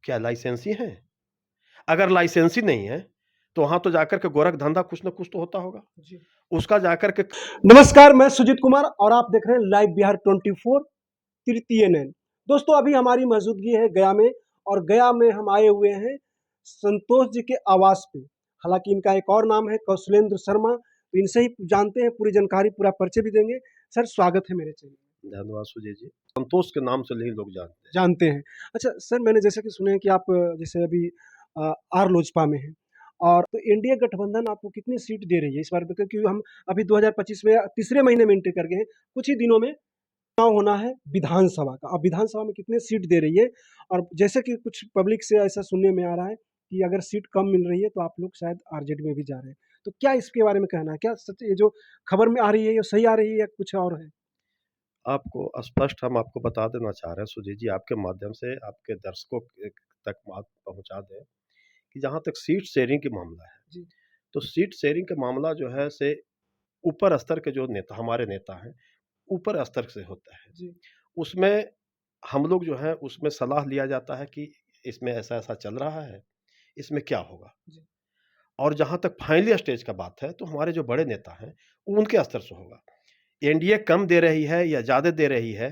क्या लाइसेंसी हैं? अगर लाइसेंसी नहीं है, तो वहाँ तो जाकर के गोरख धंधा कुछ न कुछ तो होता होगा। जी। उसका जाकर के नमस्कार, मैं सुजीत कुमार और आप देख रहे हैं लाइव बिहार 24 तृतीय नयन। दोस्तों, अभी हमारी मौजूदगी है गया में और गया में हम आए हुए हैं संतोष जी के आवास पे। हालांकि इनका एक और नाम है कौशलेंद्र शर्मा, तो इनसे ही जानते हैं, पूरी जानकारी, पूरा परिचय भी देंगे। सर, स्वागत है मेरे चैनल में। धन्यवाद सुजय जी। संतोष के नाम से नहीं लोग जानते हैं। जानते हैं। अच्छा सर, मैंने जैसे कि सुने हैं कि आप जैसे अभी आर लोजपा में हैं और तो एनडीए गठबंधन आपको कितनी सीट दे रही है इस बार बताइए, क्योंकि हम अभी 2025 में तीसरे महीने में एंट्री कर गए हैं। कुछ ही दिनों में चुनाव होना है विधानसभा का। अब विधानसभा में कितने सीट दे रही है? और जैसे कि कुछ पब्लिक से ऐसा सुनने में आ रहा है कि अगर सीट कम मिल रही है तो आप लोग शायद आरजेडी में भी जा रहे हैं। तो क्या इसके बारे में कहना है? क्या सच ये जो खबर में आ रही है ये सही आ रही है या कुछ और है? आपको स्पष्ट हम आपको बता देना चाह रहे हैं सुजय जी, आपके माध्यम से आपके दर्शकों तक बात पहुँचा दें कि जहाँ तक सीट शेयरिंग की मामला है, जी। तो सीट शेयरिंग का मामला जो है से ऊपर स्तर के जो नेता हमारे नेता हैं, ऊपर स्तर से होता है। जी। उसमें हम लोग जो है उसमें सलाह लिया जाता है कि इसमें ऐसा-ऐसा चल रहा है, इसमें क्या होगा? जी। और जहाँ तक फाइनली स्टेज का बात है, तो हमारे जो बड़े नेता हैं, उनके स्तर से होगा। एनडीए कम दे रही है या ज़्यादा दे रही है,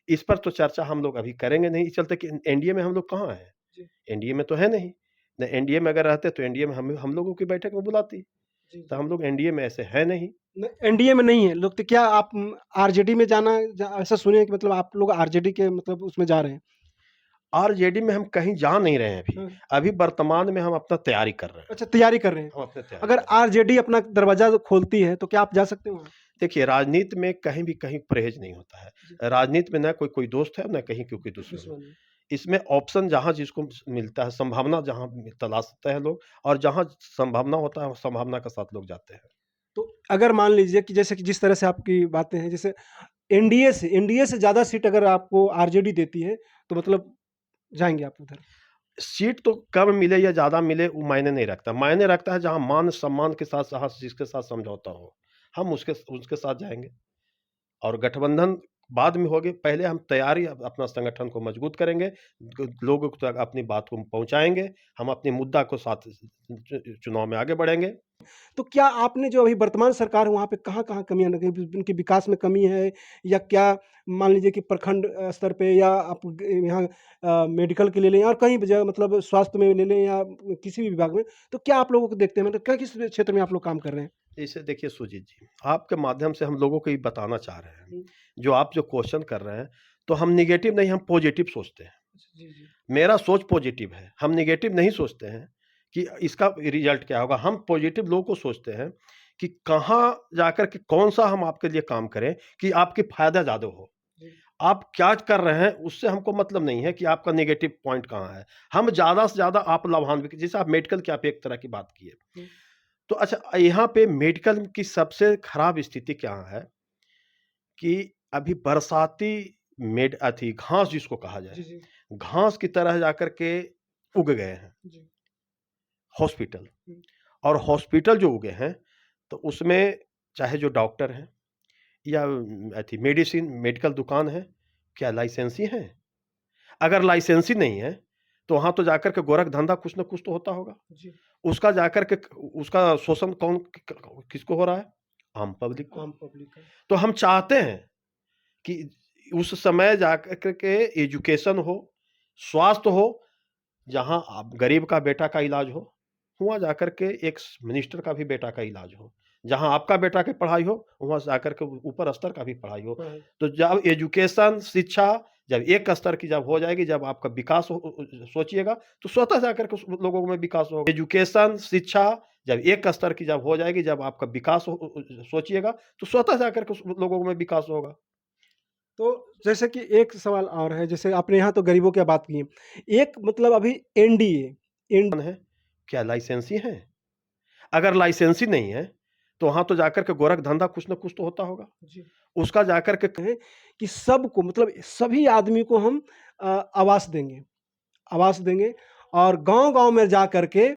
इस पर तो चर्चा हम लोग अभी करेंगे नहीं, इस चलते कि एनडीए में हम लोग कहाँ हैं? जी। एनडीए में तो है नहीं। न एनडीए में अगर रहते तो एनडीए में हम लोगों की बैठक में बुलाती, जी। तो जी। हम लोग एनडीए में ऐसे हैं नहीं। एनडीए में नहीं है लोग, तो क्या आप आरजेडी में जाना ऐसा सुने हैं कि मतलब आप लोग आरजेडी के मतलब उसमें जा रहे हैं? आरजेडी में हम कहीं जा नहीं रहे हैं अभी। हाँ। अभी वर्तमान में हम अपना तैयारी कर रहे हैं। अच्छा, तैयारी कर रहे हैं। हम अपनी तैयारी अगर कर रहे हैं। आरजेडी अपना दरवाजा खोलती है तो क्या आप जा सकते हो वहाँ? देखिए, राजनीति में कहीं भी कहीं परहेज नहीं होता जी। है। राजनीति में ना कोई दोस्त है, ना कहीं कोई दुश्मन है। दुश्मन है। इसमें ऑप्शन जहाँ जिसको मिलता है, संभावना जहाँ तलाशते हैं लोग और जहाँ संभावना होता है, संभावना के साथ लोग जाते हैं। तो अगर मान लीजिए कि जैसे कि जिस तरह से आपकी बातें हैं, जैसे एनडीए से ज़्यादा सीट अगर आपको आरजेडी देती है, तो मतलब जाएँगे आप उधर? सीट तो कम मिले या ज़्यादा मिले वो मायने नहीं रखता। मायने रखता है जहाँ मान-सम्मान के साथ जहाँ जिसके साथ समझौता हो, हम उसके उसके साथ जाएँगे। और गठबंधन बाद में होगी, पहले हम तैयारी अपना संगठन को मजबूत करेंगे, लोगों तक अपनी बात को पहुँचाएँगे, हम अपने मुद्दा को साथ चुनाव में आगे बढ़ेंगे। तो क्या आपने जो अभी वर्तमान सरकार है वहाँ पे कहाँ-कहाँ कमियाँ लगी? उनके विकास में कमी है या क्या मान लीजिए कि प्रखंड स्तर पे या आप यहाँ मेडिकल के ले लें और कहीं भी जगह मतलब स्वास्थ्य में ले लें या किसी भी विभाग में, तो क्या आप लोगों को देखते हैं? मतलब क्या किस क्षेत्र में आप लोग काम कर रहे हैं? जैसे देखिए सुजीत जी, आपके माध्यम से हम लोगों को ये बताना चाह रहे हैं, हुँ। जो आप जो क्वेश्चन कर रहे हैं, तो हम नेगेटिव नहीं, हम पॉजिटिव सोचते हैं। जी, जी। मेरा सोच पॉजिटिव है, हम नेगेटिव नहीं सोचते हैं कि इसका रिजल्ट क्या होगा। हम पॉजिटिव लोगों को सोचते हैं कि कहाँ जाकर के कौन-सा हम आपके लिए काम करें कि आपके फ़ायदा ज़्यादा हो। जी। आप क्या कर रहे हैं उससे हमको मतलब नहीं है कि आपका नेगेटिव पॉइंट कहाँ है। हम ज़्यादा से ज़्यादा आप लाभान्वित, जैसे आप मेडिकल की आप एक तरह की बात की है। हुँ। तो अच्छा, यहाँ पे मेडिकल की सबसे खराब स्थिति क्या है कि अभी बरसाती घास जिसको कहा जी, जाए, जी। घास की तरह जाकर के उग गए हैं जी। हॉस्पिटल। हुँ। और हॉस्पिटल जो उगे हैं, तो उसमें चाहे जो डॉक्टर हैं या मेडिकल दुकान है, क्या लाइसेंसी हैं? अगर लाइसेंसी नहीं है, तो वहाँ तो जाकर के गोरख धंधा कुछ न कुछ तो होता होगा। जी। उसका जाकर के उसका शोषण कौन किसको हो रहा है? आम पब्लिक को। आम पब्लिक का। तो हम चाहते हैं कि उस समय जाकर के एजुकेशन हो, स्वास्थ्य हो, जहाँ आप गरीब का बेटा का इलाज हो, वहाँ जाकर के एक मिनिस्टर का भी बेटा का इलाज हो। जहाँ आपका बेटा की पढ़ाई हो, वहाँ जाकर के ऊपर स्तर का भी पढ़ाई हो। हाँ। तो जब एजुकेशन, शिक्षा जब एक स्तर की जब हो जाएगी, जब आपका विकास सोचिएगा, तो स्वतः जाकर के उस लोगों में विकास होगा। एजुकेशन, शिक्षा जब एक स्तर की जब हो जाएगी, जब आपका विकास सोचिएगा, तो स्वतः जाकर के उस लोगों में विकास होगा। तो जैसे कि एक सवाल और है, जैसे आपने यहाँ तो गरीबों की बात की है। एक मतलब अभी एनडीए एन है, क्या लाइसेंसी हैं? अगर लाइसेंसी नहीं है, तो वहाँ तो जाकर के गोरख धंधा कुछ न कुछ तो होता होगा। जी। उसका जाकर के है कि सबको मतलब सभी आदमी को हम आवास देंगे और गाँव-गाँव में जा कर के